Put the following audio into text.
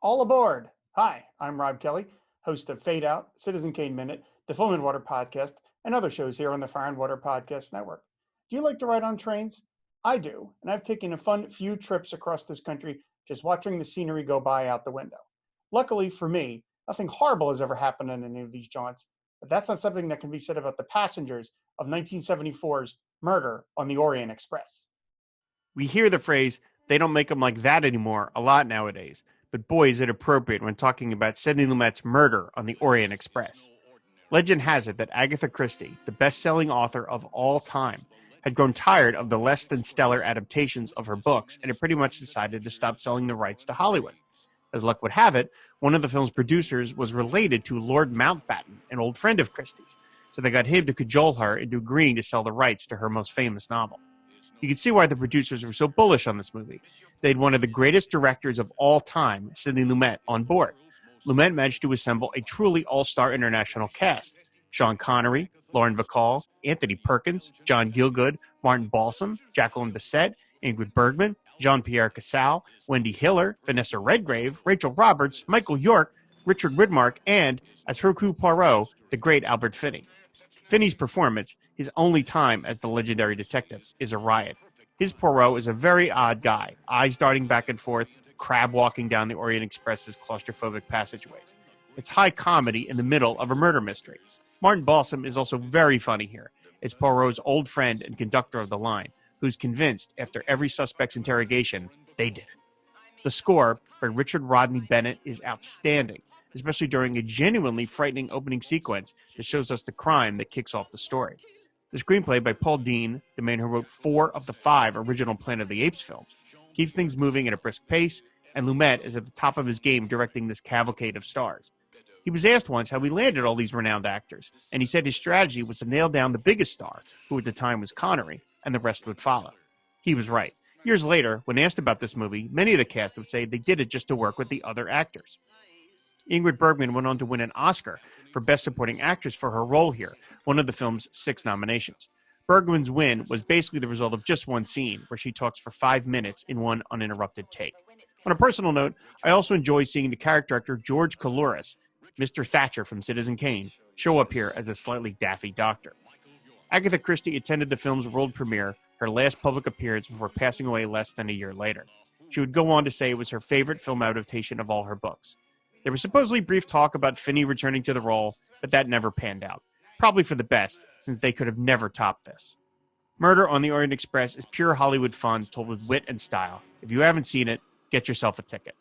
All aboard. Hi, I'm Rob Kelly, host of Fade Out, Citizen Kane Minute, the Film and Water Podcast, and other shows here on the Fire and Water Podcast Network. Do you like to ride on trains? I do, and I've taken a fun few trips across this country just watching the scenery go by out the window. Luckily for me, nothing horrible has ever happened on any of these jaunts, but that's not something that can be said about the passengers of 1974's Murder on the Orient Express. We hear the phrase, they don't make them like that anymore, a lot nowadays. But boy, is it appropriate when talking about Sidney Lumet's Murder on the Orient Express. Legend has it that Agatha Christie, the best-selling author of all time, had grown tired of the less-than-stellar adaptations of her books and had pretty much decided to stop selling the rights to Hollywood. As luck would have it, one of the film's producers was related to Lord Mountbatten, an old friend of Christie's, so they got him to cajole her into agreeing to sell the rights to her most famous novel. You can see why the producers were so bullish on this movie. They had one of the greatest directors of all time, Sidney Lumet, on board. Lumet managed to assemble a truly all-star international cast. Sean Connery, Lauren Bacall, Anthony Perkins, John Gielgud, Martin Balsam, Jacqueline Bisset, Ingrid Bergman, Jean-Pierre Cassel, Wendy Hiller, Vanessa Redgrave, Rachel Roberts, Michael York, Richard Widmark, and, as Hercule Poirot, the great Albert Finney. Finney's performance, his only time as the legendary detective, is a riot. His Poirot is a very odd guy, eyes darting back and forth, crab walking down the Orient Express's claustrophobic passageways. It's high comedy in the middle of a murder mystery. Martin Balsam is also very funny here. It's Poirot's old friend and conductor of the line, who's convinced after every suspect's interrogation, they did it. The score by Richard Rodney Bennett is outstanding, especially during a genuinely frightening opening sequence that shows us the crime that kicks off the story. The screenplay by Paul Dean, the man who wrote 4 of the 5 original Planet of the Apes films, keeps things moving at a brisk pace, and Lumet is at the top of his game directing this cavalcade of stars. He was asked once how he landed all these renowned actors, and he said his strategy was to nail down the biggest star, who at the time was Connery, and the rest would follow. He was right. Years later, when asked about this movie, many of the cast would say they did it just to work with the other actors. Ingrid Bergman went on to win an Oscar for Best Supporting Actress for her role here, one of the film's 6 nominations. Bergman's win was basically the result of just one scene, where she talks for 5 minutes in one uninterrupted take. On a personal note, I also enjoy seeing the character actor George Coulouris, Mr. Thatcher from Citizen Kane, show up here as a slightly daffy doctor. Agatha Christie attended the film's world premiere, her last public appearance before passing away less than a year later. She would go on to say it was her favorite film adaptation of all her books. There was supposedly brief talk about Finney returning to the role, but that never panned out. Probably for the best, since they could have never topped this. Murder on the Orient Express is pure Hollywood fun told with wit and style. If you haven't seen it, get yourself a ticket.